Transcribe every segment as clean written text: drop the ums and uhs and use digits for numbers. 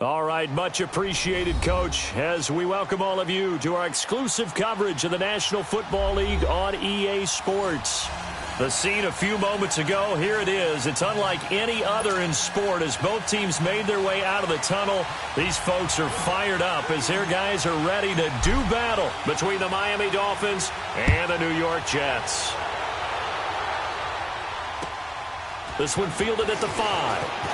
All right, much appreciated, Coach, as we welcome all of you to our exclusive coverage of the National Football League on EA Sports. The scene a few moments ago, here it is. It's unlike any other in sport as both teams made their way out of the tunnel. These folks are fired up as their guys are ready to do battle between the Miami Dolphins and the New York Jets. This one fielded at the 5.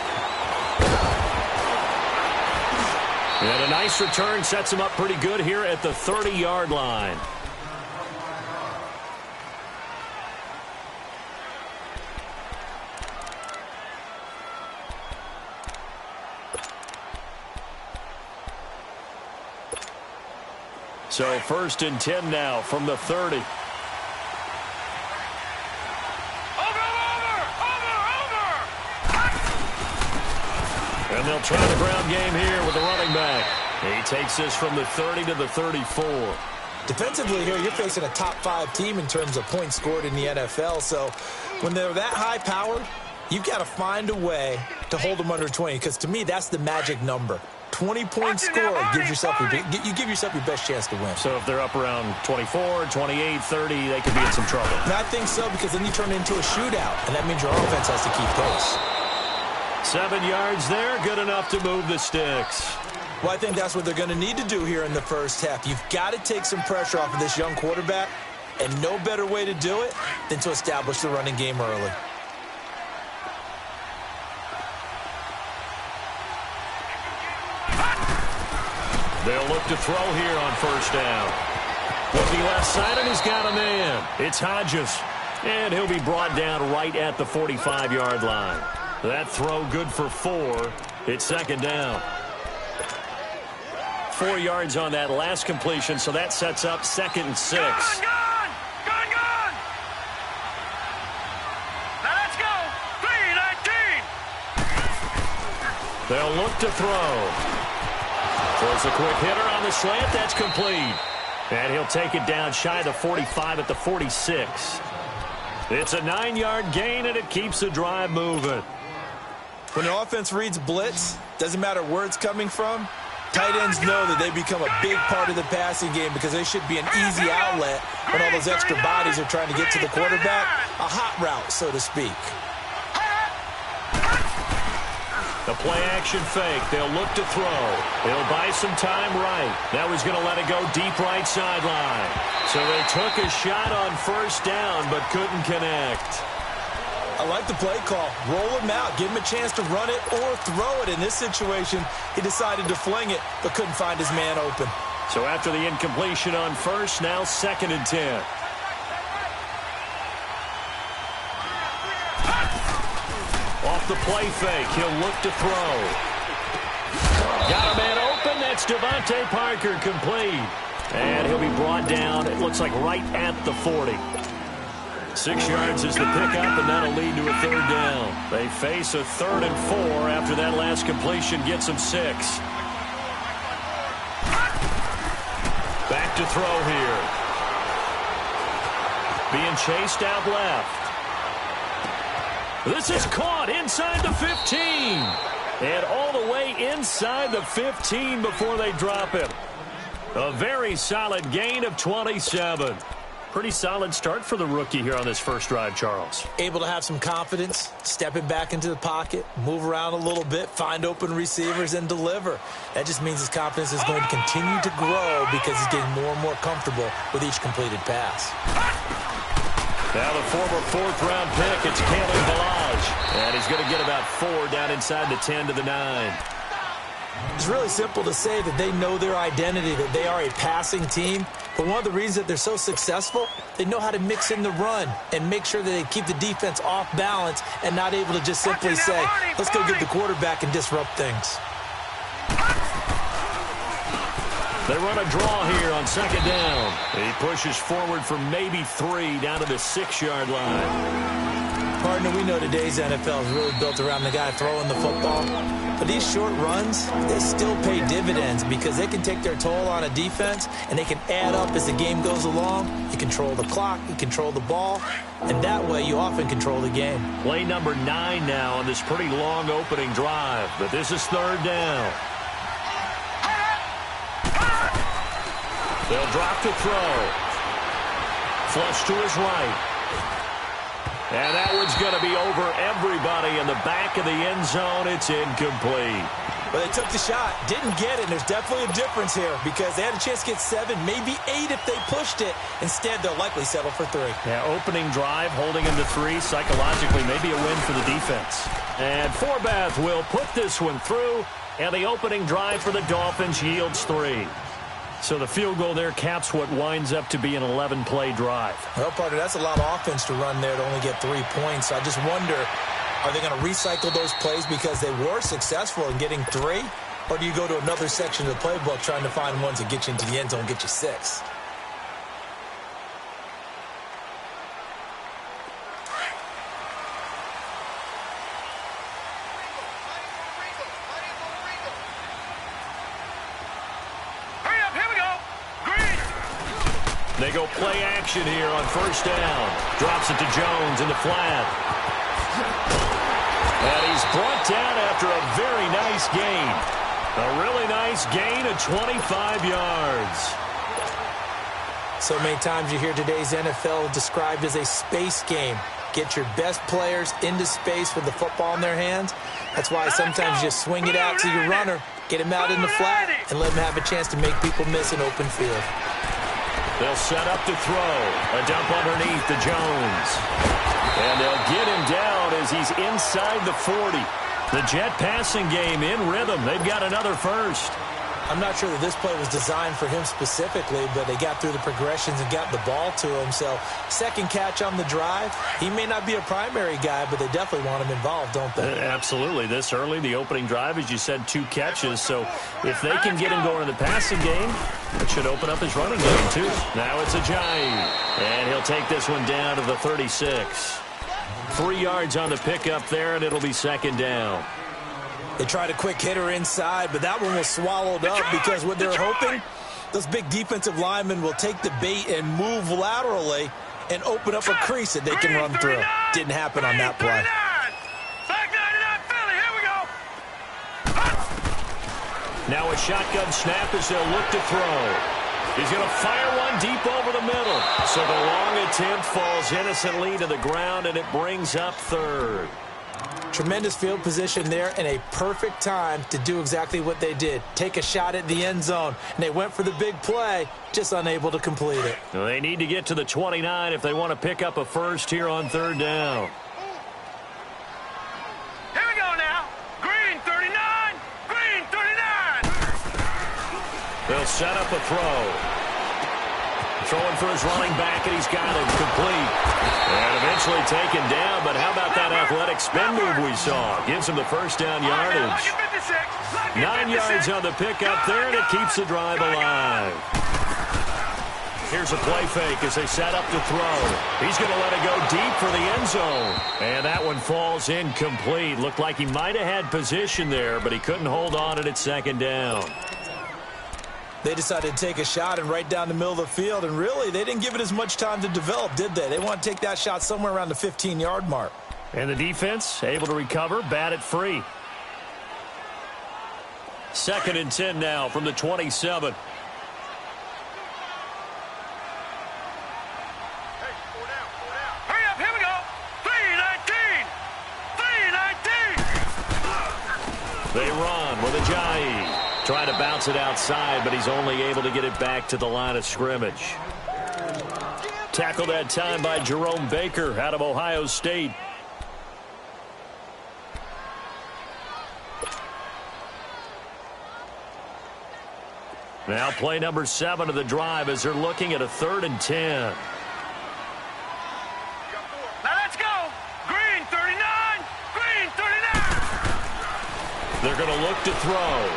And a nice return sets him up pretty good here at the 30-yard line. So 1st and 10 now from the 30. And they'll try the ground game here with the running back. He takes this from the 30 to the 34. Defensively here, you're facing a top 5 team in terms of points scored in the NFL. So when they're that high-powered, you've got to find a way to hold them under 20. Because to me, that's the magic number. 20-point score gives yourself you give yourself your best chance to win. So if they're up around 24, 28, 30, they could be in some trouble. And I think so, because then you turn it into a shootout, and that means your offense has to keep pace. 7 yards there, good enough to move the sticks. Well, I think that's what they're going to need to do here in the first half. You've got to take some pressure off of this young quarterback, and no better way to do it than to establish the running game early. They'll look to throw here on 1st down. Looking left side, and he's got a man. It's Hodges, and he'll be brought down right at the 45-yard line. That throw good for 4. It's 2nd down. 4 yards on that last completion, so that sets up 2nd and 6. Gone! Now let's go! 3-19! They'll look to throw. Throws a quick hitter on the slant. That's complete. And he'll take it down shy of the 45 at the 46. It's a 9-yard gain, and it keeps the drive moving. When the offense reads blitz, doesn't matter where it's coming from, tight ends know that they become a big part of the passing game because they should be an easy outlet when all those extra bodies are trying to get to the quarterback. A hot route, so to speak. The play-action fake. They'll look to throw. They'll buy some time right. That was going to let it go deep right sideline. So they took a shot on 1st down but couldn't connect. I like the play call. Roll him out. Give him a chance to run it or throw it. In this situation, he decided to fling it but couldn't find his man open. So after the incompletion on 1st, now 2nd and 10. Off the play fake, he'll look to throw. Got a man open. That's Devontae Parker, complete. And he'll be brought down, it looks like right at the 40. 6 yards is the pickup, and that'll lead to a 3rd down. They face a 3rd and 4 after that last completion gets them 6. Back to throw here. Being chased out left. This is caught inside the 15. And all the way inside the 15 before they drop it. A very solid gain of 27. Pretty solid start for the rookie here on this first drive, Charles. Able to have some confidence, stepping back into the pocket, move around a little bit, find open receivers, and deliver. That just means his confidence is going to continue to grow because he's getting more and more comfortable with each completed pass. Now the former 4th-round pick, it's Kalen Ballage. And he's going to get about 4 down inside the 10 to the 9. It's really simple to say that they know their identity, that they are a passing team. But one of the reasons that they're so successful, they know how to mix in the run and make sure that they keep the defense off balance and not able to just simply say, let's go get the quarterback and disrupt things. They run a draw here on 2nd down. He pushes forward for maybe 3 down to the 6-yard line. Partner, we know today's NFL is really built around the guy throwing the football. But these short runs, they still pay dividends because they can take their toll on a defense and they can add up as the game goes along. You control the clock, you control the ball, and that way you often control the game. Play number 9 now on this pretty long opening drive, but this is 3rd down. They'll drop to throw. Flush to his right. And that one's going to be over everybody in the back of the end zone. It's incomplete. Well, they took the shot, didn't get it, and there's definitely a difference here because they had a chance to get 7, maybe 8 if they pushed it. Instead, they'll likely settle for 3. Yeah, opening drive, holding him to 3, psychologically maybe a win for the defense. And Forbath will put this one through, and the opening drive for the Dolphins yields 3. So the field goal there caps what winds up to be an 11-play drive. Well, partner, that's a lot of offense to run there to only get 3 points. I just wonder, are they going to recycle those plays because they were successful in getting 3? Or do you go to another section of the playbook trying to find ones that get you into the end zone and get you 6? They go play action here on first down. Drops it to Jones in the flat. And he's brought down after a very nice gain. A really nice gain of 25 yards. So many times you hear today's NFL described as a space game. Get your best players into space with the football in their hands. That's why sometimes you just swing it out to your runner, get him out in the flat, and let him have a chance to make people miss an open field. They'll set up to throw. A dump underneath to Jones. And they'll get him down as he's inside the 40. The Jet passing game in rhythm. They've got another first. I'm not sure that this play was designed for him specifically, but they got through the progressions and got the ball to him. So second catch on the drive. He may not be a primary guy, but they definitely want him involved, don't they? Absolutely. This early, the opening drive, as you said, 2 catches. So if they can get him going in the passing game, it should open up his running game, too. Now it's Ajayi. And he'll take this one down to the 36. 3 yards on the pickup there, and it'll be second down. They tried a quick hitter inside, but that one was swallowed up because what they're hoping, those big defensive linemen will take the bait and move laterally and open up a crease that they can run through. Didn't happen on that play. Now a shotgun snap as they'll look to throw. He's going to fire one deep over the middle. So the long attempt falls innocently to the ground, and it brings up third. Tremendous field position there and a perfect time to do exactly what they did. Take a shot at the end zone. And they went for the big play, just unable to complete it. Well, they need to get to the 29 if they want to pick up a first here on third down. Here we go now. Green 39. Green 39. They'll set up a throw. Throwing for his running back, and he's got him complete. And eventually taken down, but how about that athletic spin move we saw? Gives him the first down yardage. 9 yards on the pickup there, and it keeps the drive alive. Here's a play fake as they set up to throw. He's going to let it go deep for the end zone. And that one falls incomplete. Looked like he might have had position there, but he couldn't hold on at second down. They decided to take a shot and right down the middle of the field, and really, they didn't give it as much time to develop, did they? They want to take that shot somewhere around the 15-yard mark. And the defense able to recover, bat it free. 2nd and 10 now from the 27. Hurry up, here we go. 319. 319. They run with Ajayi. Trying to bounce it outside, but he's only able to get it back to the line of scrimmage. Tackled that time by Jerome Baker out of Ohio State. Now play number 7 of the drive as they're looking at a 3rd and 10. Now let's go. Green 39. Green 39. They're going to look to throw.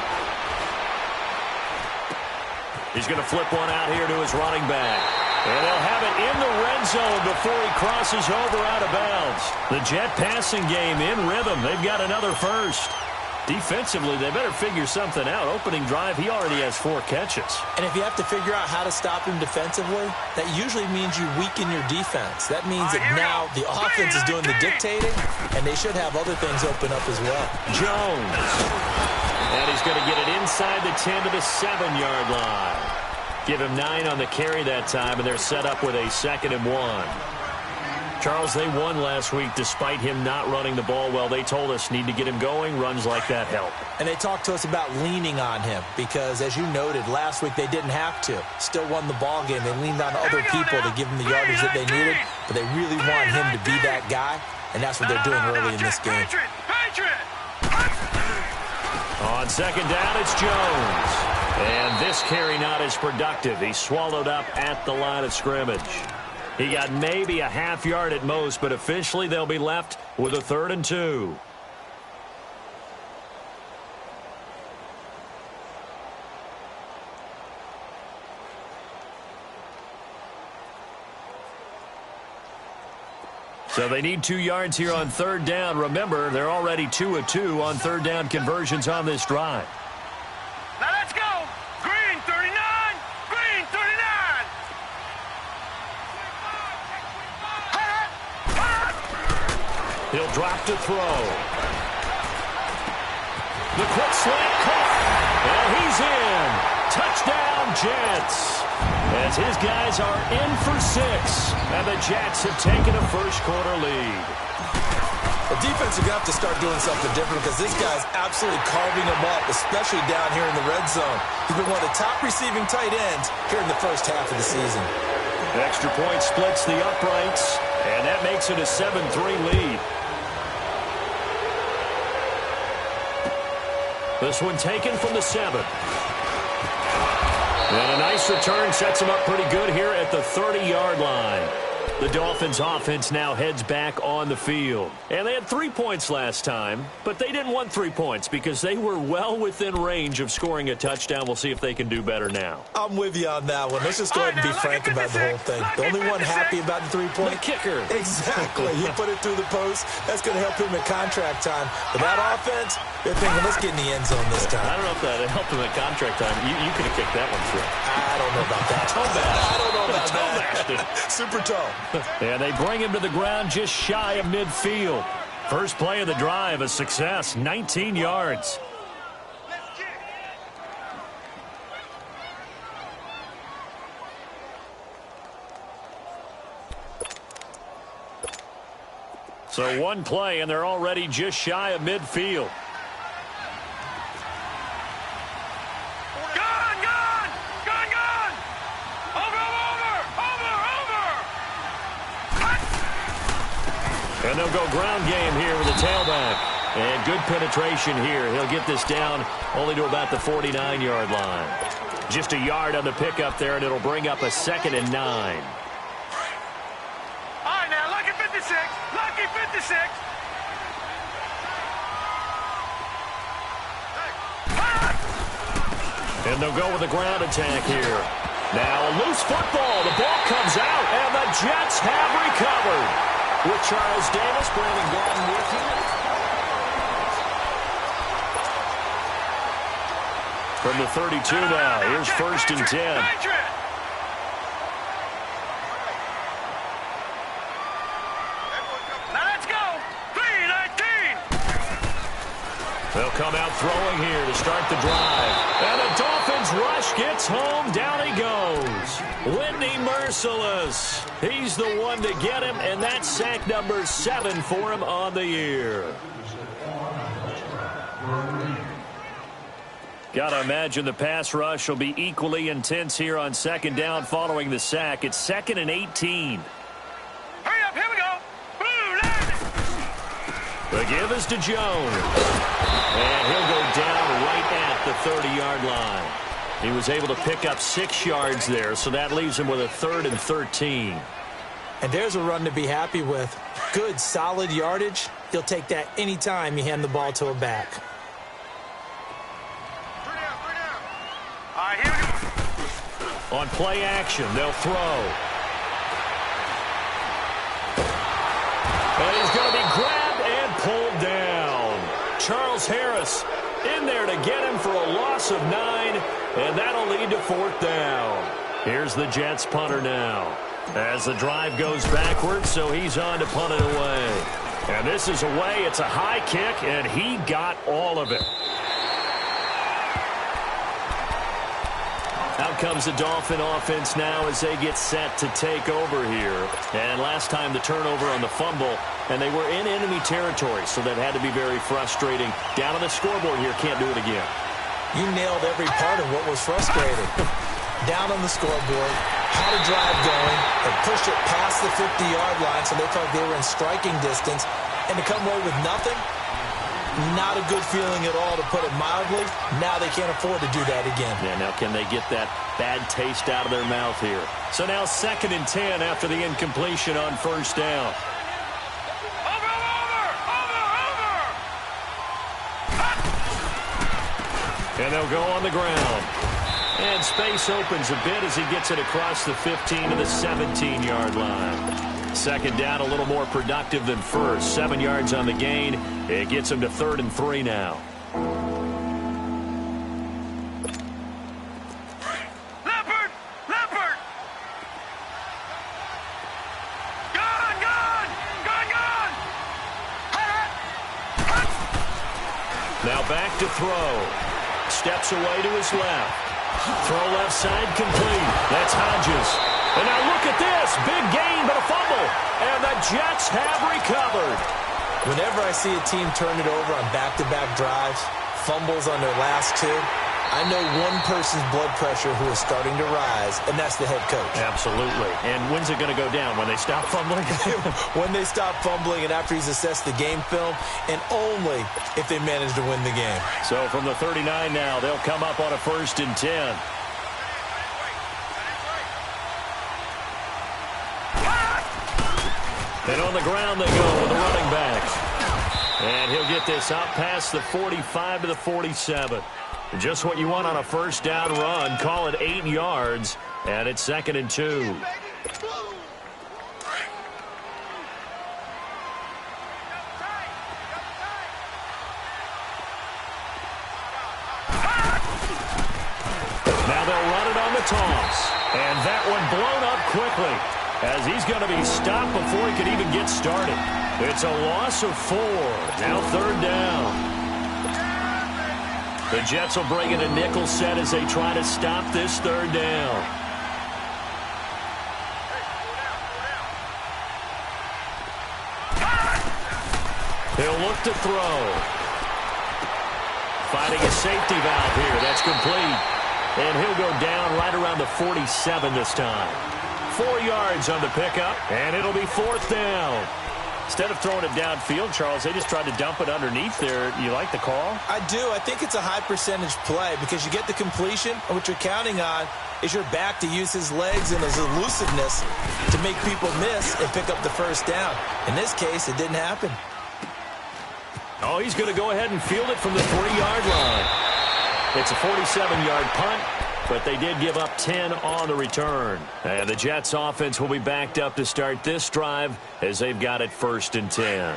He's going to flip one out here to his running back. And they'll have it in the red zone before he crosses over out of bounds. The Jet passing game in rhythm. They've got another first. Defensively, they better figure something out. Opening drive, he already has 4 catches. And if you have to figure out how to stop him defensively, that usually means you weaken your defense. That means that now the offense is doing the dictating, and they should have other things open up as well. Jones. And he's going to get it inside the 10 to the 7-yard line. Give him 9 on the carry that time, and they're set up with a 2nd and 1. Charles, they won last week despite him not running the ball well. They told us need to get him going. Runs like that help. And they talked to us about leaning on him because, as you noted, last week they didn't have to. Still won the ball game. They leaned on other people to give them the yardage that they needed, but they really want him to be that guy, and that's what they're doing early in this game. On 2nd down, it's Jones. And this carry not as productive. He's swallowed up at the line of scrimmage. He got maybe a half yard at most, but officially they'll be left with a 3rd and 2. So they need 2 yards here on 3rd down. Remember, they're already 2 of 2 on 3rd down conversions on this drive. Now let's go. Green 39. Green 39. He'll drop to throw. The quick slant caught. And he's in. Touchdown, Jets. As his guys are in for 6. And the Jets have taken a first-quarter lead. The defense is going to have to start doing something different because this guy's absolutely carving them up, especially down here in the red zone. He's been one of the top receiving tight ends here in the first half of the season. Extra point splits the uprights, and that makes it a 7-3 lead. This one taken from the 7. And a nice return sets him up pretty good here at the 30-yard line. The Dolphins offense now heads back on the field. And they had 3 points last time, but they didn't want 3 points because they were well within range of scoring a touchdown. We'll see if they can do better now. I'm with you on that one. Let's just go ahead and be frank about the whole thing. The only one happy about the 3-point? The kicker. Exactly. He put it through the post. That's going to help him at contract time. But that offense, they're thinking, let's get in the end zone this time. I don't know if that helped him at contract time. You could have kicked that one through. I don't know about that. I don't know about that. Super toe. And they bring him to the ground just shy of midfield. First play of the drive, a success, 19 yards. So one play, and they're already just shy of midfield. And they'll go ground game here with a tailback. And good penetration here. He'll get this down only to about the 49-yard line. Just a yard on the pickup there, and it'll bring up a 2nd and 9. All right, now, lucky 56. Lucky 56. And they'll go with a ground attack here. Now a loose football. The ball comes out, and the Jets have recovered. With Charles Davis, Brandon Gordon with you. From the 32 now, here's 1st and 10. Now let's go. 3-19. They'll come out throwing here to start the drive. And the Dolphins rush gets home. Down he goes. Whitney Merciless. He's the one to get him, and that's sack number 7 for him on the year. Got to imagine the pass rush will be equally intense here on 2nd down following the sack. It's 2nd and 18. Hurry up, here we go. The give is to Jones. And he'll go down right at the 30-yard line. He was able to pick up 6 yards there, so that leaves him with a 3rd and 13. And there's a run to be happy with. Good, solid yardage. He'll take that anytime you hand the ball to a back. All right, here we go. On play action, they'll throw. And he's going to be grabbed and pulled down. Charles Harris in there to get him for a loss of 9, and that'll lead to 4th down. Here's the Jets punter now. As the drive goes backwards, so he's on to punt it away. And this is away. It's a high kick, and he got all of it. Out comes the Dolphin offense now as they get set to take over here. And last time the turnover on the fumble, and they were in enemy territory, so that had to be very frustrating. Down on the scoreboard here, can't do it again. You nailed every part of what was frustrating. Down on the scoreboard, had a drive going, and pushed it past the 50-yard line so they felt they were in striking distance, and to come away with nothing, not a good feeling at all, to put it mildly. Now they can't afford to do that again. Yeah, now can they get that bad taste out of their mouth here? So now 2nd and 10 after the incompletion on first down. And they'll go on the ground. And space opens a bit as he gets it across the 15 to the 17-yard line. 2nd down, a little more productive than first. 7 yards on the gain. It gets him to 3rd and 3 now. Leopard! Leopard! Gone! Gone! Gone! Gone! Now back to throw. Steps away to his left. Throw left side complete. That's Hodges. And now look at this. Big gain, but a fumble. And the Jets have recovered. Whenever I see a team turn it over on back-to-back drives, fumbles on their last two, I know one person's blood pressure who is starting to rise, and that's the head coach. Absolutely. And when's it going to go down? When they stop fumbling? When they stop fumbling and after he's assessed the game film, and only if they manage to win the game. So from the 39 now, they'll come up on a 1st and 10. And on the ground they go with the running back. And he'll get this out past the 45 to the 47. Just what you want on a first down run. Call it 8 yards. And it's 2nd and 2. Now they'll run it on the toss. And that one blown up quickly, as he's going to be stopped before he can even get started. It's a loss of 4. Now 3rd down. The Jets will bring in a nickel set as they try to stop this 3rd down. He'll look to throw. Finding a safety valve here. That's complete. And he'll go down right around the 47 this time. 4 yards on the pickup, and it'll be 4th down. Instead of throwing it downfield, Charles, they just tried to dump it underneath there. You like the call? I do. I think it's a high percentage play because you get the completion, and what you're counting on is your back to use his legs and his elusiveness to make people miss and pick up the first down. In this case, it didn't happen. Oh, he's going to go ahead and field it from the 3-yard line. It's a 47-yard punt, but they did give up 10 on the return. And the Jets offense will be backed up to start this drive as they've got it 1st and 10.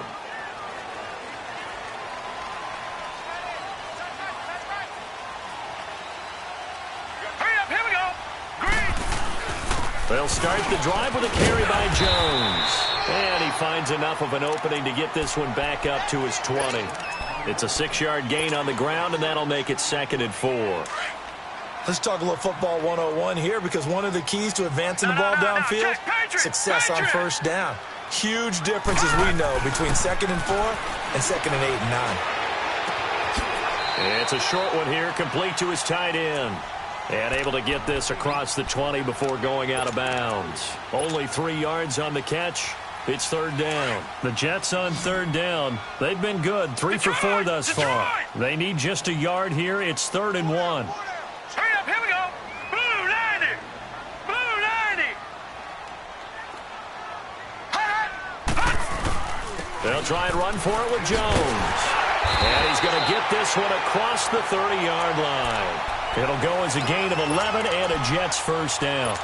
Hurry up, here we go. Green. They'll start the drive with a carry by Jones. And he finds enough of an opening to get this one back up to his 20. It's a 6-yard gain on the ground, and that'll make it 2nd and 4. Let's talk a little football 101 here, because one of the keys to advancing the ball downfield, success on first down. Huge difference, as we know, between 2nd and 4 and 2nd and 8 and 9. It's a short one here, complete to his tight end. And able to get this across the 20 before going out of bounds. Only 3 yards on the catch. It's 3rd down. The Jets on 3rd down. They've been good, 3 for 4 thus far. They need just a yard here. It's 3rd and 1. Hurry up, here we go. Blue 90. Blue 90. They'll try and run for it with Jones. And he's going to get this one across the 30-yard line. It'll go as a gain of 11 and a Jets first down.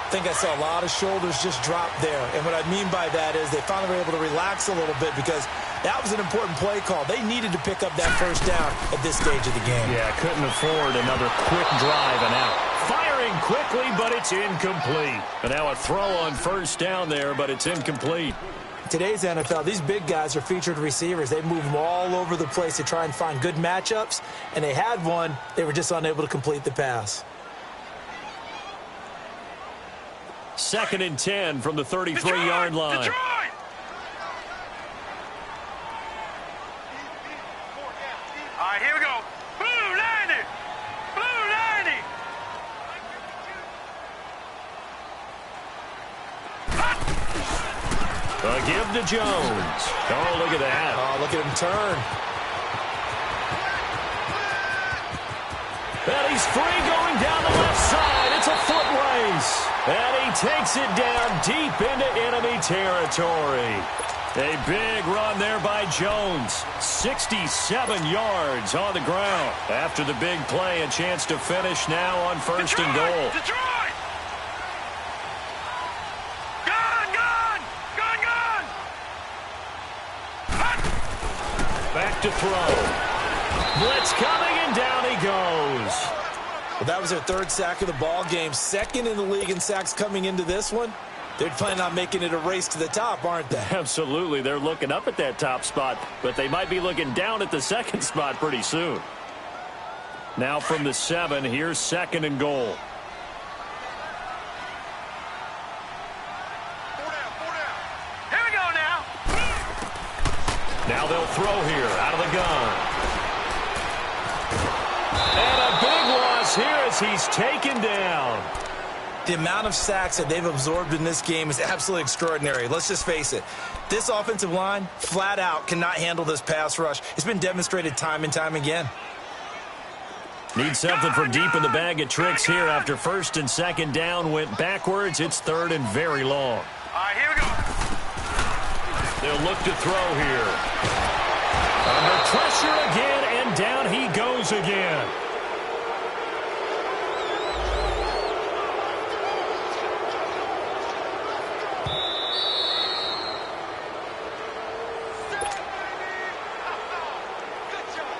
I think I saw a lot of shoulders just drop there. And what I mean by that is they finally were able to relax a little bit, because that was an important play call. They needed to pick up that first down at this stage of the game. Yeah, couldn't afford another quick drive and out. Firing quickly, but it's incomplete. And now a throw on first down there, but it's incomplete. Today's NFL, these big guys are featured receivers. They move them all over the place to try and find good matchups, and they had one. They were just unable to complete the pass. 2nd and 10 from the 33-yard line. Detroit! All right, here we go. Blue 90! Blue 90! A give to Jones. Oh, look at that. Oh, look at him turn. And he's free going down the left side. It's a foot race. And he takes it down deep into enemy territory. A big run there by Jones. 67 yards on the ground. After the big play, a chance to finish now on 1st and goal. Detroit! Gun, gun! Gun, gun! Back to throw. Blitz coming, and down he goes. Well, that was their 3rd sack of the ball game. 2nd in the league in sacks coming into this one. They're planning on making it a race to the top, aren't they? Absolutely. They're looking up at that top spot, but they might be looking down at the 2nd spot pretty soon. Now from the 7, here's 2nd and goal. Here we go now. Now they'll throw here out of the gun. And a big loss here as he's taken down. The amount of sacks that they've absorbed in this game is absolutely extraordinary. Let's just face it. This offensive line, flat out, cannot handle this pass rush. It's been demonstrated time and time again. Need something from deep in the bag of tricks here after 1st and 2nd down went backwards. It's 3rd and very long. All right, here we go. They'll look to throw here. Under pressure again, and down he goes again.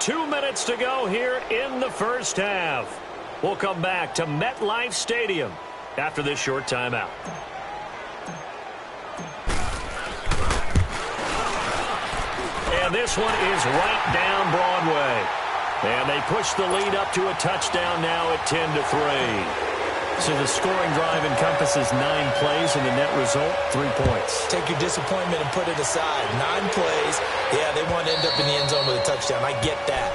Two minutes to go here in the 1st half. We'll come back to MetLife Stadium after this short timeout. And this one is right down Broadway. And they push the lead up to a touchdown now at 10-3. So the scoring drive encompasses 9 plays, and the net result, 3 points. Take your disappointment and put it aside. 9 plays. Yeah, they want to end up in the end zone with a touchdown. I get that.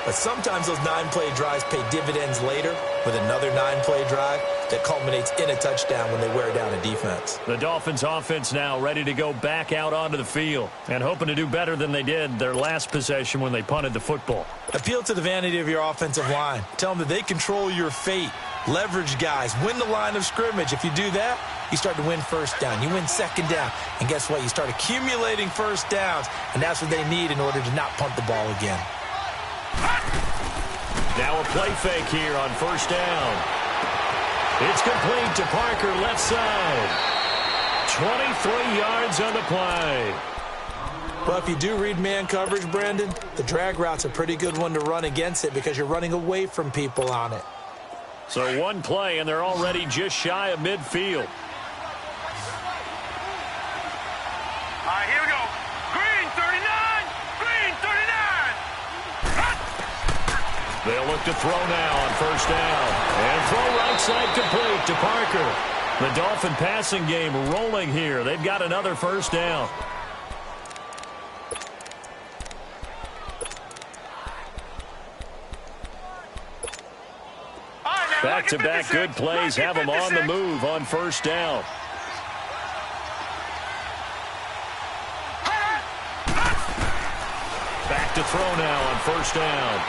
But sometimes those 9-play drives pay dividends later with another 9-play drive that culminates in a touchdown when they wear down a defense. The Dolphins offense now ready to go back out onto the field and hoping to do better than they did their last possession when they punted the football. Appeal to the vanity of your offensive line. Tell them that they control your fate. Leverage guys. Win the line of scrimmage. If you do that, you start to win 1st down. You win 2nd down. And guess what? You start accumulating 1st downs. And that's what they need in order to not punt the ball again. Now a play fake here on 1st down. It's complete to Parker, left side. 23 yards on the play. Well, if you do read man coverage, Brandon, the drag route's a pretty good one to run against it because you're running away from people on it. So one play, and they're already just shy of midfield. All right, here we go. Green 39! Green 39! They'll look to throw now on 1st down. And throw right side complete to Parker. The Dolphin passing game rolling here. They've got another 1st down. Back-to-back good plays have them on the move on 1st down. Back to throw now on 1st down.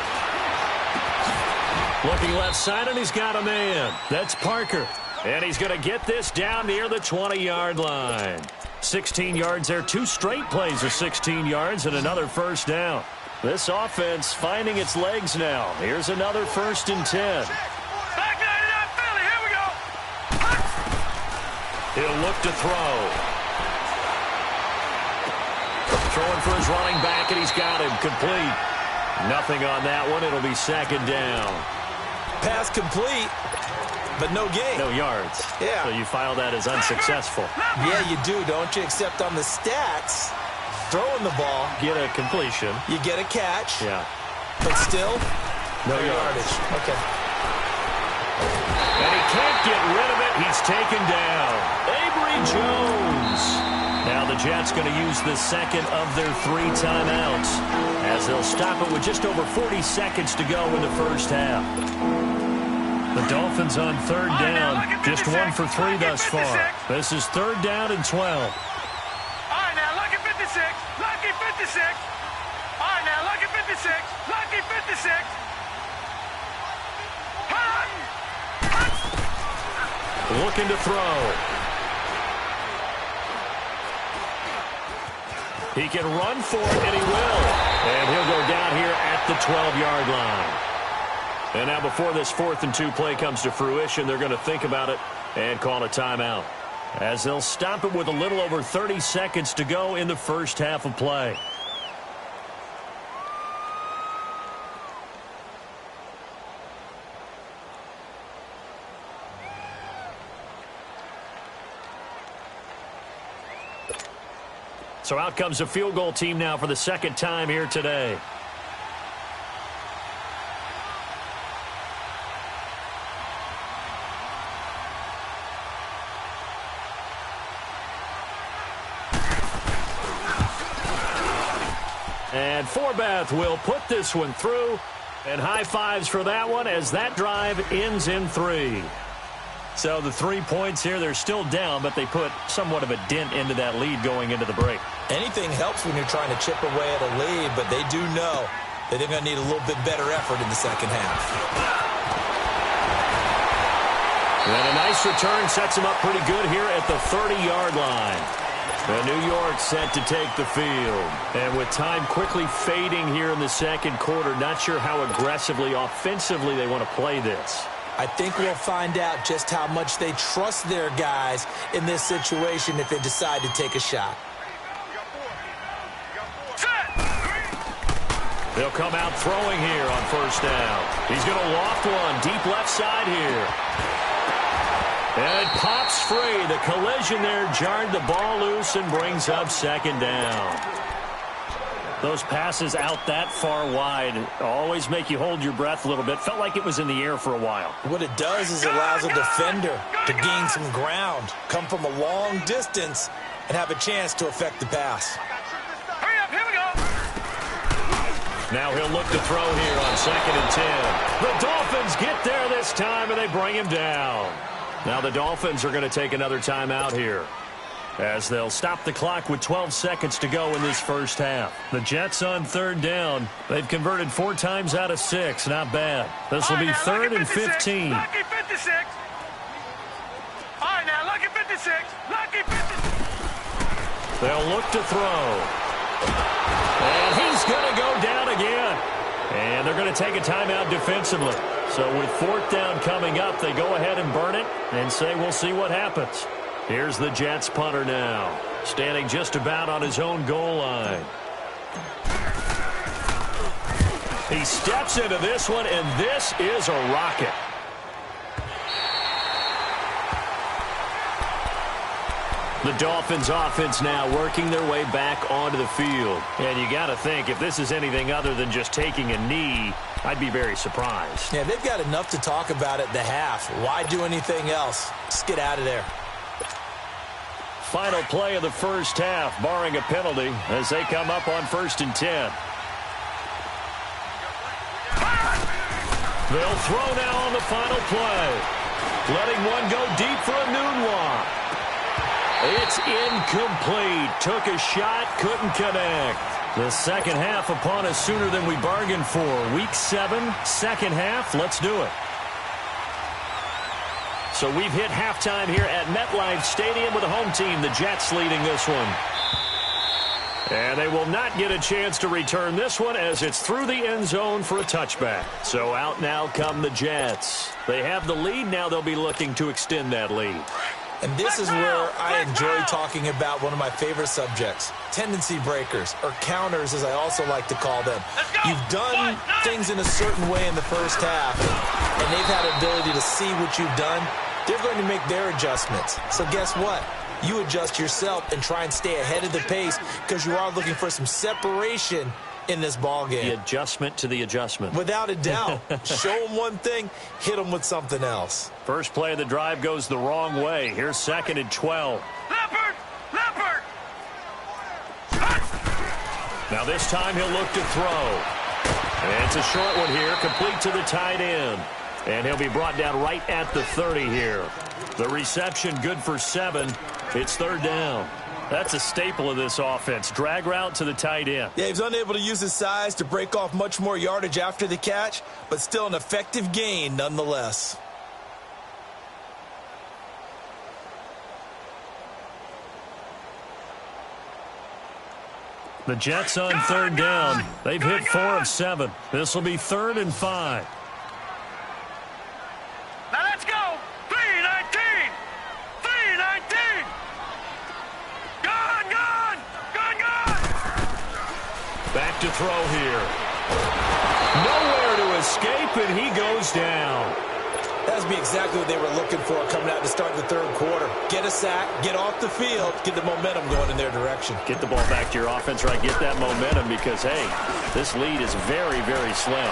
Looking left side, and he's got a man. That's Parker. And he's going to get this down near the 20-yard line. 16 yards there. 2 straight plays of 16 yards and another 1st down. This offense finding its legs now. Here's another 1st and 10. He'll look to throw. Throwing for his running back, and he's got him complete. Nothing on that one. It'll be 2nd down. Pass complete, but no gain. No yards. Yeah. So you file that as unsuccessful. Yeah, you do, don't you? Except on the stats, throwing the ball. Get a completion. You get a catch. Yeah. But still, no yardage. Okay. And he can't get rid of it. He's He's taken down. Avery Jones. Now the Jets going to use the second of their 3 timeouts as they'll stop it with just over 40 seconds to go in the first half. The Dolphins on third down, just 1 for 3 thus far. This is third down and 12. All right, now, lucky 56. Lucky 56. All right, now, lucky 56. Lucky 56. Looking to throw. He can run for it, and he will. And he'll go down here at the 12-yard line. And now before this 4th and 2 play comes to fruition, they're going to think about it and call a timeout, as they'll stop it with a little over 30 seconds to go in the first half of play. So out comes a field goal team now for the second time here today. And Forbath will put this one through. And high fives for that one as that drive ends in 3. So the 3 points here, they're still down, but they put somewhat of a dent into that lead going into the break. Anything helps when you're trying to chip away at a lead, but they do know that they're going to need a little bit better effort in the second half. And a nice return sets them up pretty good here at the 30-yard line. And New York set to take the field. And with time quickly fading here in the second quarter, not sure how aggressively, offensively they want to play this. I think we'll find out just how much they trust their guys in this situation if they decide to take a shot. They'll come out throwing here on first down. He's going to loft one deep left side here. And it pops free. The collision there jarred the ball loose and brings up second down. Those passes out that far wide always make you hold your breath a little bit. Felt like it was in the air for a while. What it does is allows a defender to gain some ground, come from a long distance, and have a chance to affect the pass. Hurry up, here we go. Now he'll look to throw here on 2nd and 10. The Dolphins get there this time, and they bring him down. Now the Dolphins are going to take another timeout here, as they'll stop the clock with 12 seconds to go in this first half. The Jets on third down. They've converted 4 times out of 6. Not bad. This will be 3rd and 15. Lucky 56. All right, now, lucky 56. Lucky 56. They'll look to throw. And he's going to go down again. And they're going to take a timeout defensively. So with 4th down coming up, they go ahead and burn it and say we'll see what happens. Here's the Jets punter now, standing just about on his own goal line. He steps into this one, and this is a rocket. The Dolphins offense now working their way back onto the field. And you got to think, if this is anything other than just taking a knee, I'd be very surprised. Yeah, they've got enough to talk about at the half. Why do anything else? Just get out of there. Final play of the first half, barring a penalty, as they come up on 1st and 10. They'll throw now on the final play. Letting one go deep for a noon walk. It's incomplete. Took a shot, couldn't connect. The second half upon us sooner than we bargained for. Week 7, second half. Let's do it. So we've hit halftime here at MetLife Stadium with the home team, the Jets, leading this one. And they will not get a chance to return this one as it's through the end zone for a touchback. So out now come the Jets. They have the lead. Now they'll be looking to extend that lead. And this is where I enjoy talking about one of my favorite subjects, tendency breakers, or counters as I also like to call them. You've done things in a certain way in the first half, and they've had the ability to see what you've done. They're going to make their adjustments. So guess what? You adjust yourself and try and stay ahead of the pace because you are looking for some separation in this ball game. The adjustment to the adjustment. Without a doubt. Show them one thing, hit them with something else. First play of the drive goes the wrong way. Here's 2nd and 12. Leopard! Leopard! Now this time he'll look to throw. And it's a short one here, complete to the tight end. And he'll be brought down right at the 30 here. The reception good for 7. It's 3rd down. That's a staple of this offense. Drag route to the tight end. Yeah, he was unable to use his size to break off much more yardage after the catch, but still an effective gain nonetheless. The Jets on 3rd down. They've hit 4 of 7. This will be 3rd and 5. Now let's go! 3-19! 3-19! Gone! Gone! Gone! Gone! Back to throw here. Nowhere to escape, and he goes down. That would be exactly what they were looking for coming out to start the 3rd quarter. Get a sack, get off the field, get the momentum going in their direction. Get the ball back to your offense, right? Get that momentum because, hey, this lead is very, very slim.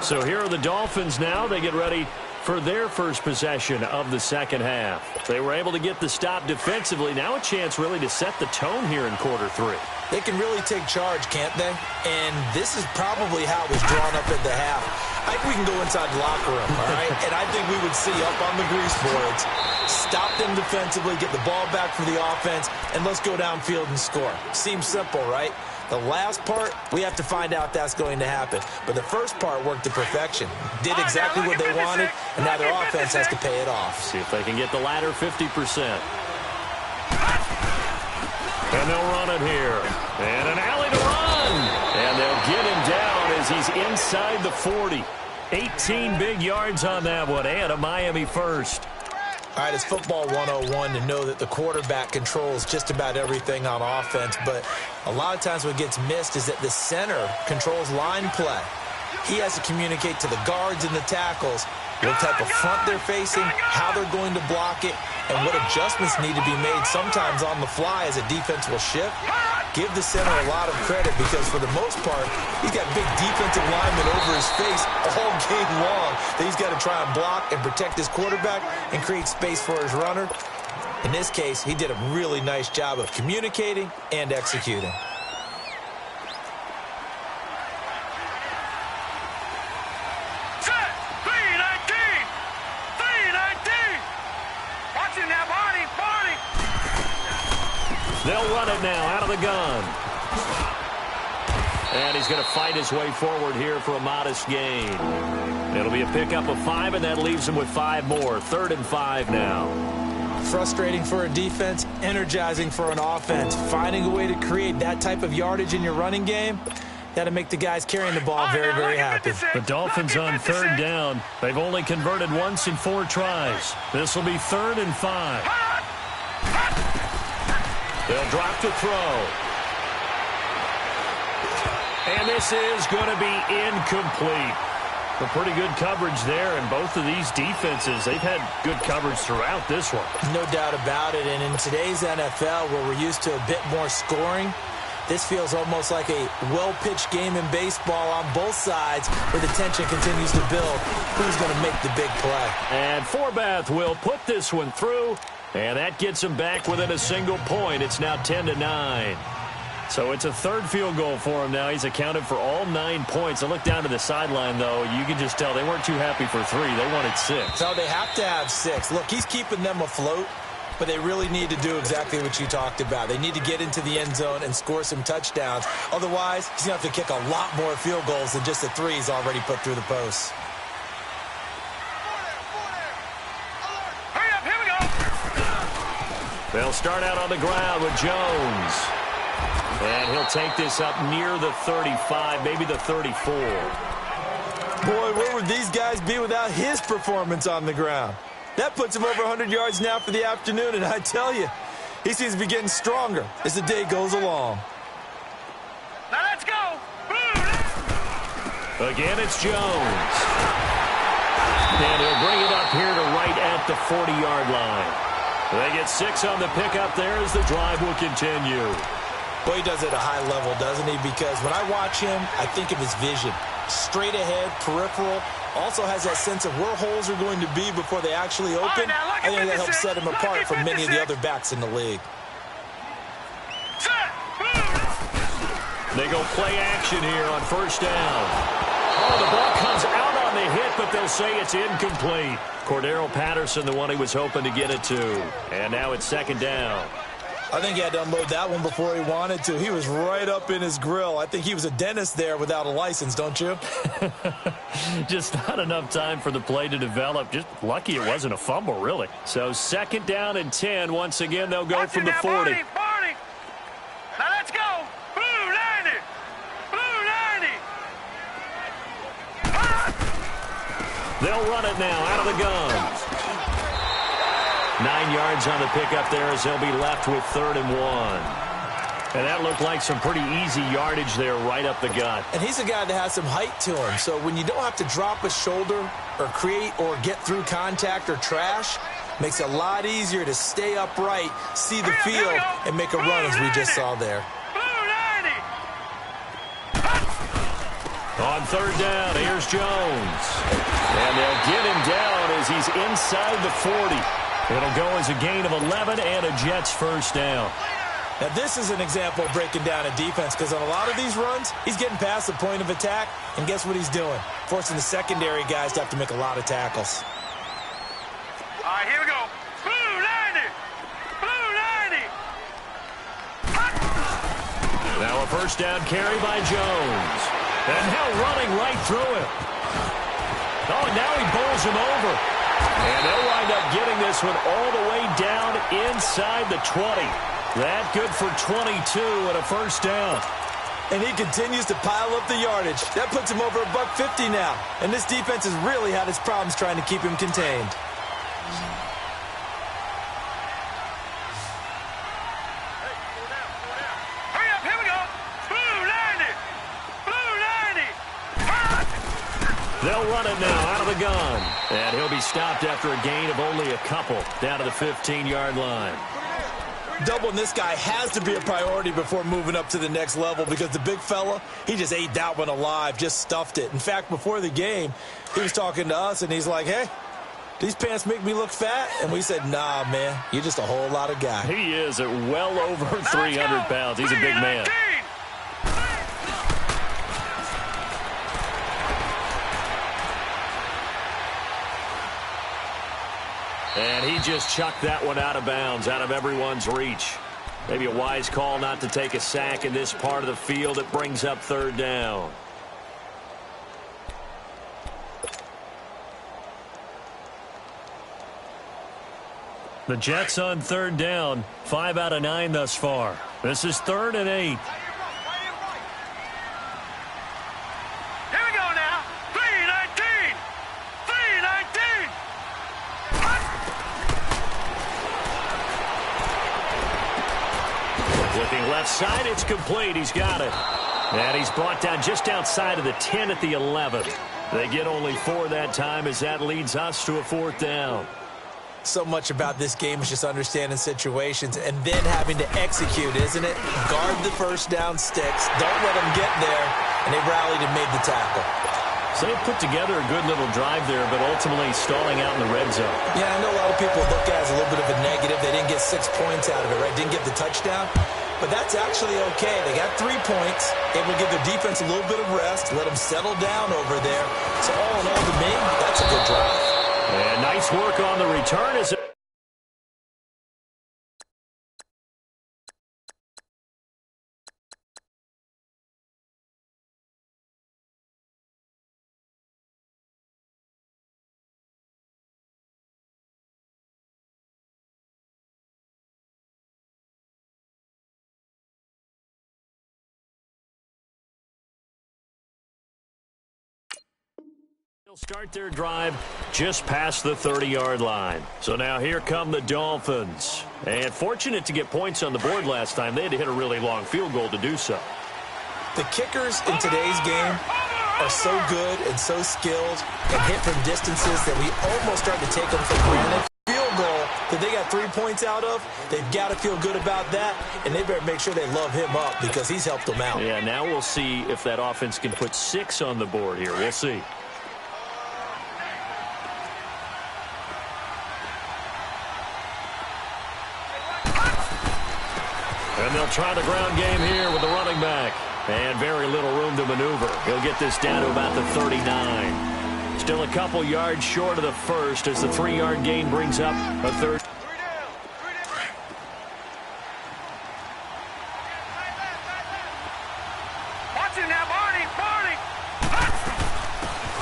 So here are the Dolphins now. They get ready for their first possession of the 2nd half. They were able to get the stop defensively. Now a chance really to set the tone here in quarter 3. They can really take charge, can't they? And this is probably how it was drawn up at the half. I think we can go inside the locker room, all right? And I think we would see up on the grease boards, stop them defensively, get the ball back for the offense, and let's go downfield and score. Seems simple, right? The last part, we have to find out that's going to happen. But the first part worked to perfection. Did exactly what they wanted, and now their offense has to pay it off. See if they can get the latter 50%. And they'll run it here. And an alley to run. And they'll get him down as he's inside the 40. 18 big yards on that one, and a Miami first. All right, it's football 101 to know that the quarterback controls just about everything on offense, but a lot of times what gets missed is that the center controls line play. He has to communicate to the guards and the tackles what type of front they're facing, how they're going to block it, and what adjustments need to be made sometimes on the fly as a defense will shift. Give the center a lot of credit because for the most part, he's got big defensive linemen over his face all game long that he's got to try and block and protect his quarterback and create space for his runner. In this case, he did a really nice job of communicating and executing. They'll run it now out of the gun. And he's going to fight his way forward here for a modest gain. It'll be a pickup of 5, and that leaves him with 5 more. 3rd and 5 now. Frustrating for a defense, energizing for an offense. Finding a way to create that type of yardage in your running game, that'll make the guys carrying the ball very, very happy. The Dolphins on 3rd down. They've only converted once in 4 tries. This will be 3rd and 5. They'll drop to throw. And this is going to be incomplete. A pretty good coverage there, and both of these defenses, they've had good coverage throughout this one. No doubt about it, and in today's NFL, where we're used to a bit more scoring, this feels almost like a well-pitched game in baseball on both sides where the tension continues to build. Who's going to make the big play? And Forbath will put this one through, and that gets him back within a single point. It's now 10-9. So it's a 3rd field goal for him now. He's accounted for all 9 points. I look down to the sideline, though. You can just tell they weren't too happy for 3. They wanted 6. So they have to have 6. Look, he's keeping them afloat, but they really need to do exactly what you talked about. They need to get into the end zone and score some touchdowns. Otherwise, he's going to have to kick a lot more field goals than just the 3 he's already put through the posts. Hurry up, here we go. They'll start out on the ground with Jones. And he'll take this up near the 35, maybe the 34. Boy, where would these guys be without his performance on the ground? That puts him over 100 yards now for the afternoon, and I tell you, he seems to be getting stronger as the day goes along. Now let's go. Again, it's Jones. And he'll bring it up here to right at the 40-yard line. They get 6 on the pickup there as the drive will continue. Well, he does it at a high level, doesn't he? Because when I watch him, I think of his vision. Straight ahead, peripheral. Also has that sense of where holes are going to be before they actually open. I think that helps set him apart from many of the other backs in the league. They go play action here on first down. Oh, the ball comes out on the hit, but they'll say it's incomplete. Cordero Patterson, the one he was hoping to get it to. And now it's second down. I think he had to unload that one before he wanted to. He was right up in his grill. I think he was a dentist there without a license, don't you? Just not enough time for the play to develop. Just lucky it wasn't a fumble, really. So second down and 10. Once again, they'll go from the 40. Barney. Now let's go. Blue 90. Blue 90. They'll run it now out of the gun. 9 yards on the pickup there as they'll be left with 3rd and 1. And that looked like some pretty easy yardage there right up the gut. And he's a guy that has some height to him. So when you don't have to drop a shoulder or create or get through contact or trash, makes it a lot easier to stay upright, see the field, and make a run as we just saw there. On 3rd down, here's Jones. And they'll get him down as he's inside the 40. It'll go as a gain of 11 and a Jets first down. Now, this is an example of breaking down a defense because on a lot of these runs, he's getting past the point of attack, and guess what he's doing? Forcing the secondary guys to have to make a lot of tackles. All right, here we go. Blue 90. Blue 90. Now a first down carry by Jones. And now running right through him. Oh, and now he bowls him over. And they'll wind up getting this one all the way down inside the 20. That good for 22 and a first down. And he continues to pile up the yardage. That puts him over $150 now. And this defense has really had its problems trying to keep him contained. Hurry up, here we go. Blue 90. Blue 90. They'll run it now out of the gun. And he'll be stopped after a gain of only a couple down to the 15-yard line. Doubling this guy has to be a priority before moving up to the next level because the big fella, he just ate that one alive, just stuffed it. In fact, before the game, he was talking to us, and he's like, hey, these pants make me look fat? And we said, nah, man, you're just a whole lot of guy. He is at well over 300 pounds. He's a big man. And he just chucked that one out of bounds, out of everyone's reach. Maybe a wise call not to take a sack in this part of the field. It brings up 3rd down. The Jets on 3rd down, 5 out of 9 thus far. This is 3rd and 8. Left side, it's complete. He's got it. And he's brought down just outside of the 10 at the 11. They get only 4 that time as that leads us to a 4th down. So much about this game is just understanding situations and then having to execute, isn't it? Guard the first down sticks. Don't let them get there. And they rallied and made the tackle. So they put together a good little drive there, but ultimately stalling out in the red zone. Yeah, I know a lot of people look at it as a little bit of a negative. They didn't get 6 points out of it, right? Didn't get the touchdown. But that's actually okay. They got 3 points. Able to give their defense a little bit of rest, let them settle down over there. So all in all, to me, that's a good drive. And nice work on the return as it start their drive just past the 30-yard line. So now here come the Dolphins. And fortunate to get points on the board last time. They had to hit a really long field goal to do so. The kickers in today's game are so good and so skilled and hit from distances that we almost start to take them for granted. Field goal, that they got 3 points out of, they've got to feel good about that, and they better make sure they love him up because he's helped them out. Yeah, now we'll see if that offense can put 6 on the board here. We'll see. And they'll try the ground game here with the running back. And very little room to maneuver. He'll get this down to about the 39. Still a couple yards short of the first as the 3-yard gain brings up a third. Watch him now, Barney.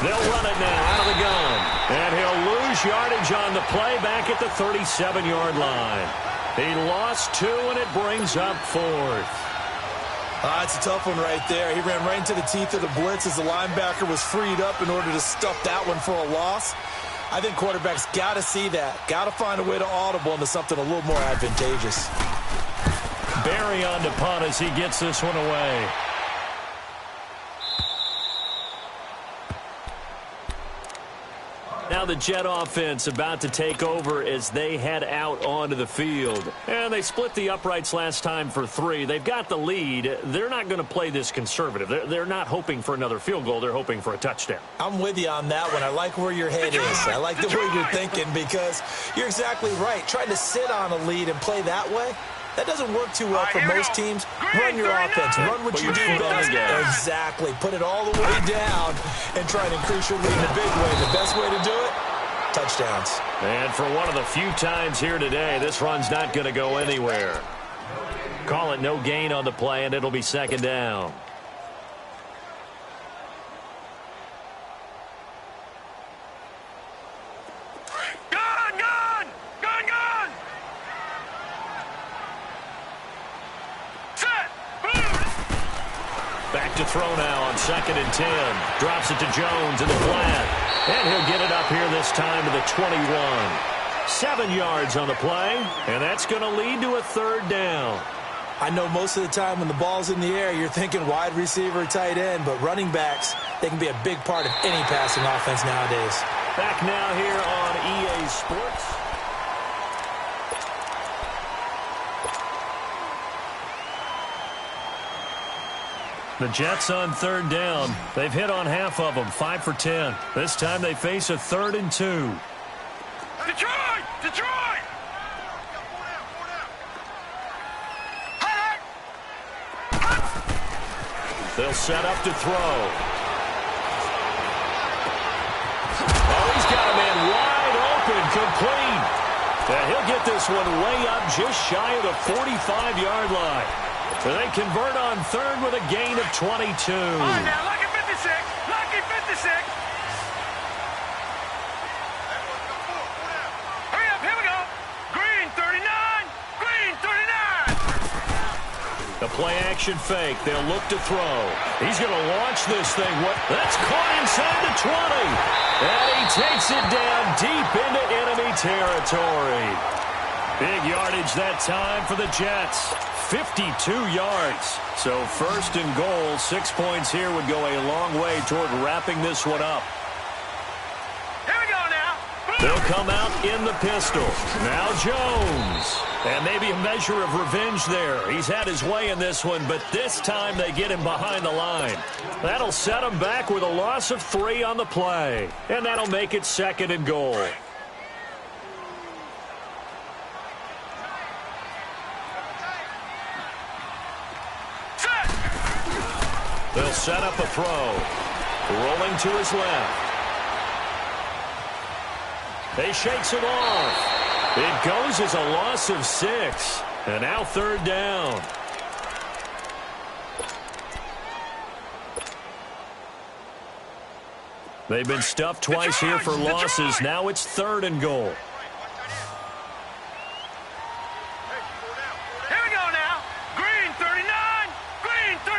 They'll run it now out of the gun. And he'll lose yardage on the play back at the 37-yard line. He lost 2, and it brings up 4th. It's a tough one right there. He ran right into the teeth of the blitz as the linebacker was freed up in order to stuff that one for a loss. I think quarterbacks got to see that. Got to find a way to audible into something a little more advantageous. Barry on to punt as he gets this one away. Now the Jet offense about to take over as they head out onto the field. And they split the uprights last time for 3. They've got the lead. They're not going to play this conservative. They're not hoping for another field goal. They're hoping for a touchdown. I'm with you on that one. I like where your head is. I like the way you're thinking because you're exactly right. Trying to sit on a lead and play that way, that doesn't work too well for most teams. Run your offense. Run what you do best. Exactly. Put it all the way down and try and increase your lead in a big way. The best way to do it, touchdowns. And for one of the few times here today, this run's not going to go anywhere. Call it no gain on the play, and it'll be 2nd down. Back to throw now on 2nd and 10. Drops it to Jones in the flat. And he'll get it up here this time to the 21. 7 yards on the play, and that's going to lead to a 3rd down. I know most of the time when the ball's in the air, you're thinking wide receiver, tight end, but running backs, they can be a big part of any passing offense nowadays. Back now here on EA Sports. The Jets on 3rd down. They've hit on half of them, 5 for 10. This time they face a 3rd and 2. Detroit! Detroit! They'll set up to throw. Oh, he's got a man wide open, complete. And he'll get this one way up just shy of the 45-yard line. They convert on 3rd with a gain of 22. All right, now, lucky 56. Lucky 56. Hurry up, here we go. Green 39. Green 39. The play-action fake. They'll look to throw. He's going to launch this thing. That's caught inside the 20. And he takes it down deep into enemy territory. Big yardage that time for the Jets. 52 yards. So 1st and goal, 6 points here would go a long way toward wrapping this one up. Here we go now. They'll come out in the pistol. Now Jones. And maybe a measure of revenge there. He's had his way in this one, but this time they get him behind the line. That'll set him back with a loss of 3 on the play. And that'll make it 2nd and goal. They'll set up a throw. Rolling to his left. He shakes it off. It goes as a loss of 6. And now 3rd down. They've been stuffed twice here for losses. Now it's 3rd and goal. Here we go now. Green 39. Green 39.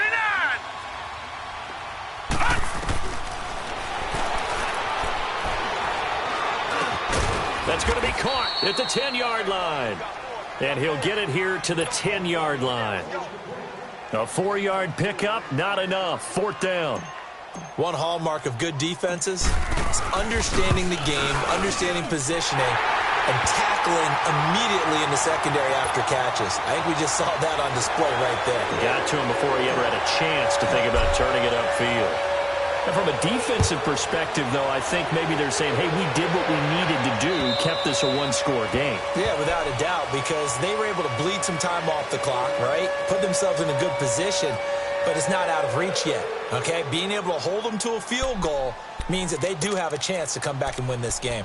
That's going to be caught at the 10-yard line. And he'll get it here to the 10-yard line. A 4-yard pickup, not enough. 4th down. One hallmark of good defenses is understanding the game, understanding positioning, and tackling immediately in the secondary after catches. I think we just saw that on display right there. Got to him before he ever had a chance to think about turning it upfield. And from a defensive perspective, though, I think maybe they're saying, hey, we did what we needed to do, kept this a one-score game. Yeah, without a doubt, because they were able to bleed some time off the clock, right? Put themselves in a good position, but it's not out of reach yet, okay? Being able to hold them to a field goal means that they do have a chance to come back and win this game.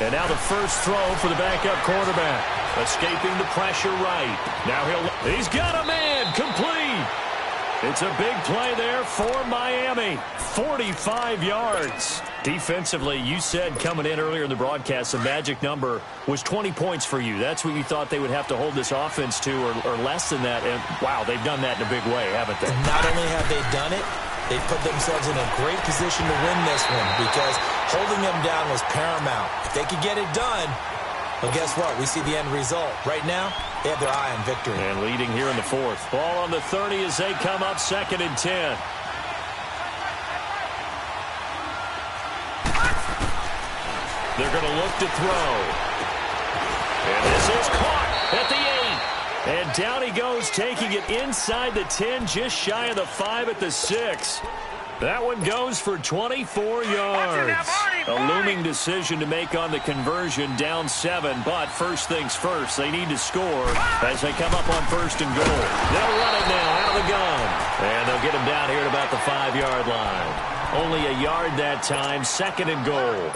And now the first throw for the backup quarterback. Escaping the pressure right. Now he's got a man complete. It's a big play there for Miami. 45 yards. Defensively, you said coming in earlier in the broadcast, the magic number was 20 points for you. That's what you thought they would have to hold this offense to, or less than that. And, wow, they've done that in a big way, haven't they? And not only have they done it, they've put themselves in a great position to win this one because holding them down was paramount. If they could get it done, well, guess what? We see the end result. Right now, they have their eye on victory. And leading here in the fourth. Ball on the 30 as they come up 2nd and 10. They're going to look to throw. And this is caught at the 8. And down he goes, taking it inside the 10, just shy of the 5 at the 6. That one goes for 24 yards. A looming decision to make on the conversion, down 7. But first things first, they need to score as they come up on 1st and goal. They'll run it now out of the gun. And they'll get him down here at about the 5-yard line. Only a yard that time, 2nd and goal.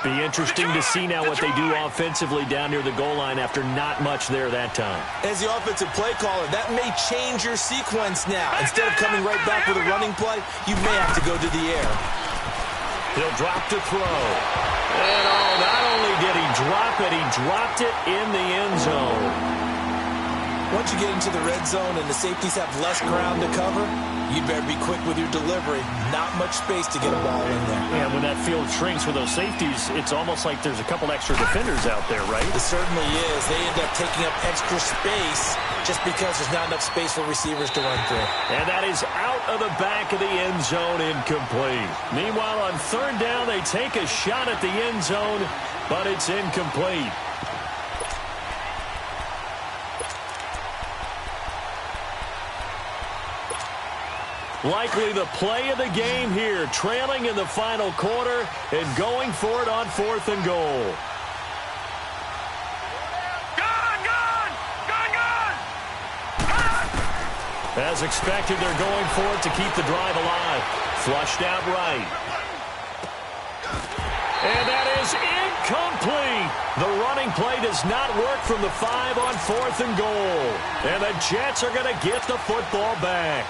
Be interesting to see now what they do offensively down near the goal line after not much there that time. As the offensive play caller, that may change your sequence now. Instead of coming right back with a running play, you may have to go to the air. He'll drop to throw. And not only did he drop it, he dropped it in the end zone. Once you get into the red zone and the safeties have less ground to cover, you'd better be quick with your delivery. Not much space to get a ball in there. Yeah, when that field shrinks with those safeties, it's almost like there's a couple extra defenders out there, right? It certainly is. They end up taking up extra space just because there's not enough space for receivers to run through. And that is out of the back of the end zone, incomplete. Meanwhile, on 3rd down, they take a shot at the end zone, but it's incomplete. Likely the play of the game here, trailing in the final quarter and going for it on 4th and goal. As expected, they're going for it to keep the drive alive. Flushed out right. And that is incomplete. The running play does not work from the 5 on 4th and goal. And the Jets are going to get the football back.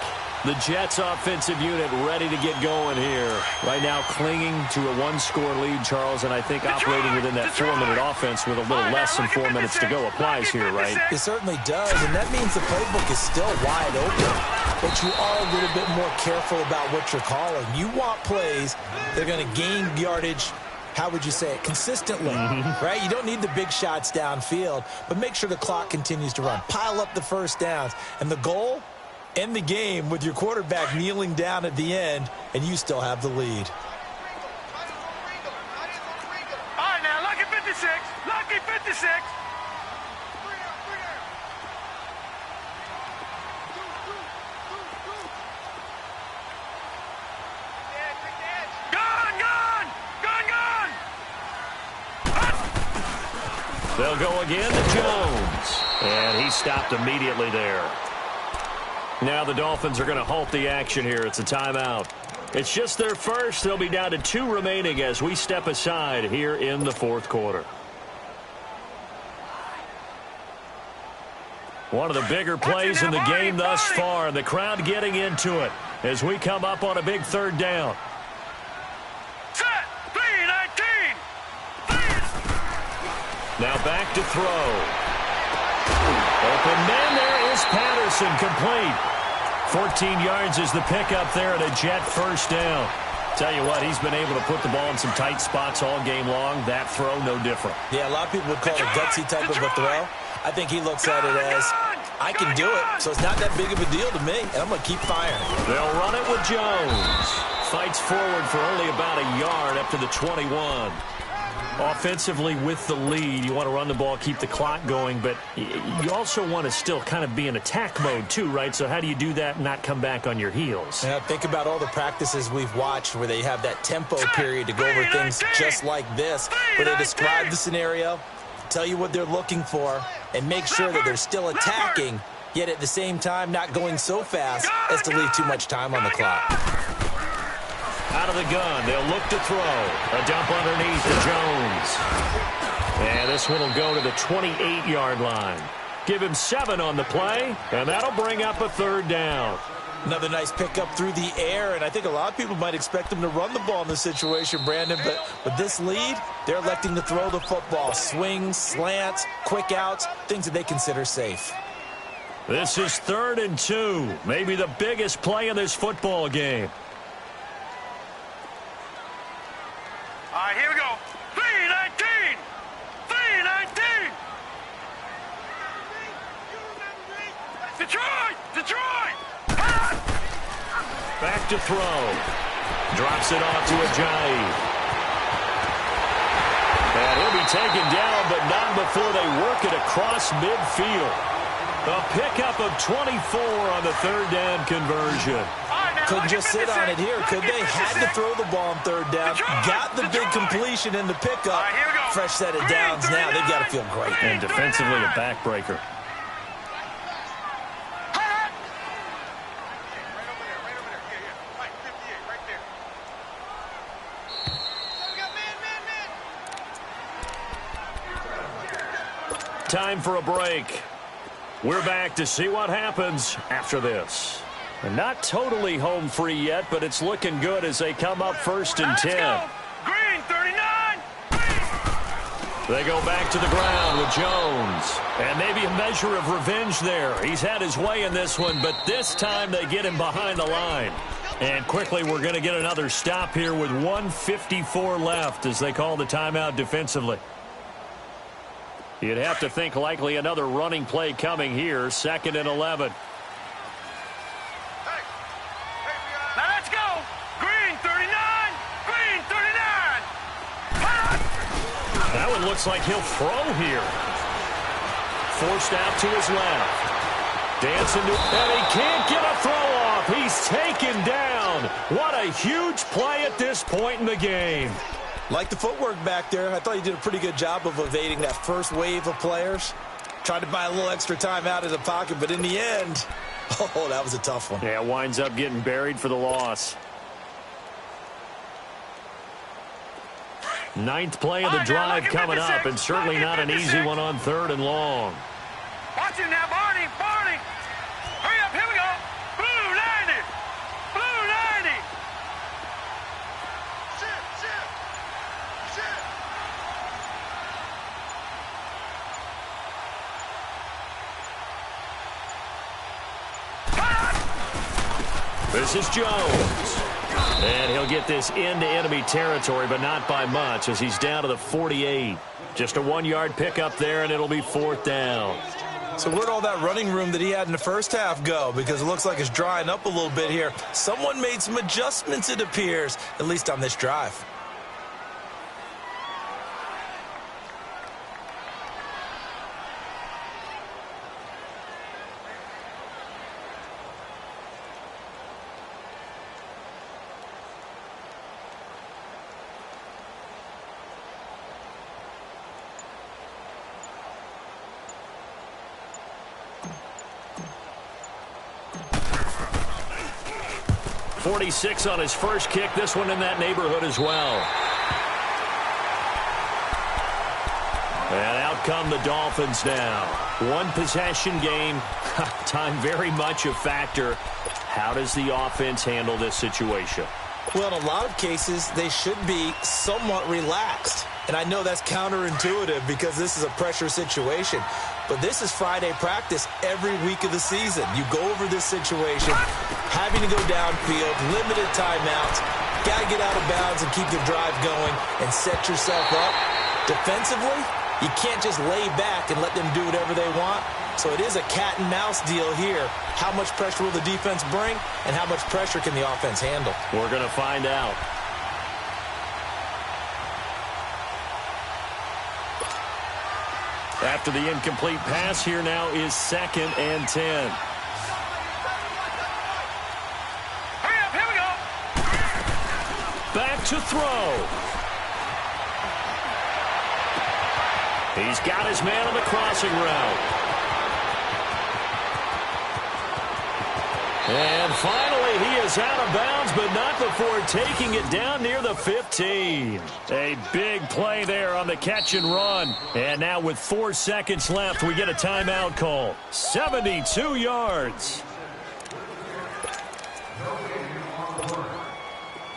The Jets offensive unit ready to get going here. Right now clinging to a 1-score lead, Charles, and I think operating within that 4-minute offense with a little less than 4 minutes to go applies here, right? It certainly does, and that means the playbook is still wide open. But you are a little bit more careful about what you're calling. You want plays that are going to gain yardage, how would you say it, consistently, right? You don't need the big shots downfield, but make sure the clock continues to run. Pile up the first downs, and the goal, end the game with your quarterback kneeling down at the end, and you still have the lead. All right, now, lucky 56. Lucky 56. They'll go again to Jones. And he stopped immediately there. Now the Dolphins are going to halt the action here. It's a timeout. It's just their first. They'll be down to 2 remaining as we step aside here in the 4th quarter. One of the bigger plays in the game thus far. The crowd getting into it as we come up on a big 3rd down. Set. 3-19. Now back to throw. Open man, there is Patterson, complete. 14 yards is the pickup there at a Jet first down. Tell you what, he's been able to put the ball in some tight spots all game long. That throw, no different. Yeah, a lot of people would call it a gutsy type of a throw. I think he looks at it as, I can do it, so it's not that big of a deal to me, and I'm going to keep firing. They'll run it with Jones. Fights forward for only about a yard up to the 21. Offensively with the lead, you want to run the ball, keep the clock going, but you also want to still kind of be in attack mode too, right? So how do you do that and not come back on your heels? Yeah, think about all the practices we've watched where they have that tempo period to go over things just like this, where they describe the scenario, tell you what they're looking for, and make sure that they're still attacking, yet at the same time not going so fast as to leave too much time on the clock. Out of the gun, they'll look to throw. A dump underneath to Jones. And this one will go to the 28-yard line. Give him 7 on the play, and that'll bring up a 3rd down. Another nice pickup through the air, and I think a lot of people might expect him to run the ball in this situation, Brandon, but with this lead, they're electing to throw the football. Swings, slants, quick outs, things that they consider safe. This is 3rd and 2, maybe the biggest play in this football game. All right, here we go. 3-19. 3-19. Detroit. Detroit. Back to throw. Drops it off to Ajayi. And he'll be taken down, but not before they work it across midfield. A pickup of 24 on the 3rd down conversion. Couldn't just sit on it here, could they? Had to throw the ball on 3rd down. Got the big completion in the pickup. Fresh set of downs now. They've got to feel great. And defensively, a backbreaker. Time for a break. We're back to see what happens after this. Not totally home free yet, but it's looking good as they come up 1st and 10. Green, 39. They go back to the ground with Jones. And maybe a measure of revenge there. He's had his way in this one, but this time they get him behind the line. And quickly we're going to get another stop here with 1:54 left as they call the timeout defensively. You'd have to think likely another running play coming here, 2nd and 11. Now let's go. Green, 39. Green, 39. That one looks like he'll throw here. Forced out to his left. Dancing to, and he can't get a throw off. He's taken down. What a huge play at this point in the game. Like the footwork back there, I thought he did a pretty good job of evading that first wave of players. Tried to buy a little extra time out of the pocket, but in the end, oh, that was a tough one. Yeah, winds up getting buried for the loss. 9th play of the drive coming up, and certainly not an easy one on 3rd and long. Watch it now, Barney. Barney. Hurry up, here we go. Blue 90. Blue 90. This is Jones. And he'll get this into enemy territory, but not by much as he's down to the 48. Just a 1-yard pickup there, and it'll be 4th down. So where'd all that running room that he had in the first half go? Because it looks like it's drying up a little bit here. Someone made some adjustments, it appears, at least on this drive. .46 on his first kick. This one in that neighborhood as well. And out come the Dolphins now. 1 possession game. Time very much a factor. How does the offense handle this situation? Well, in a lot of cases, they should be somewhat relaxed. And I know that's counterintuitive because this is a pressure situation. But this is Friday practice every week of the season. You go over this situation, having to go downfield, limited timeouts. got to get out of bounds and keep the drive going and set yourself up. Defensively, you can't just lay back and let them do whatever they want. So it is a cat and mouse deal here. How much pressure will the defense bring, and how much pressure can the offense handle? We're going to find out. After the incomplete pass, here now is 2nd and 10. Hurry up, here we go. Back to throw. He's got his man on the crossing route. And finally, he is out of bounds, but not before taking it down near the 15. A big play there on the catch and run. And now with 4 seconds left, we get a timeout call. 72 yards.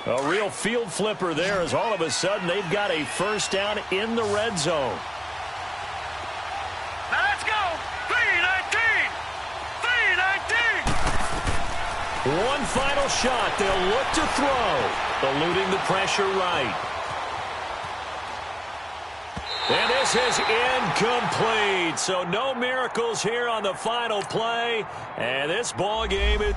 A real field flipper there, as all of a sudden they've got a first down in the red zone. Now let's go. 3-19. 3-19. One final shot. They'll look to throw. Eluding the pressure right. And this is incomplete. So no miracles here on the final play. And this ball game is...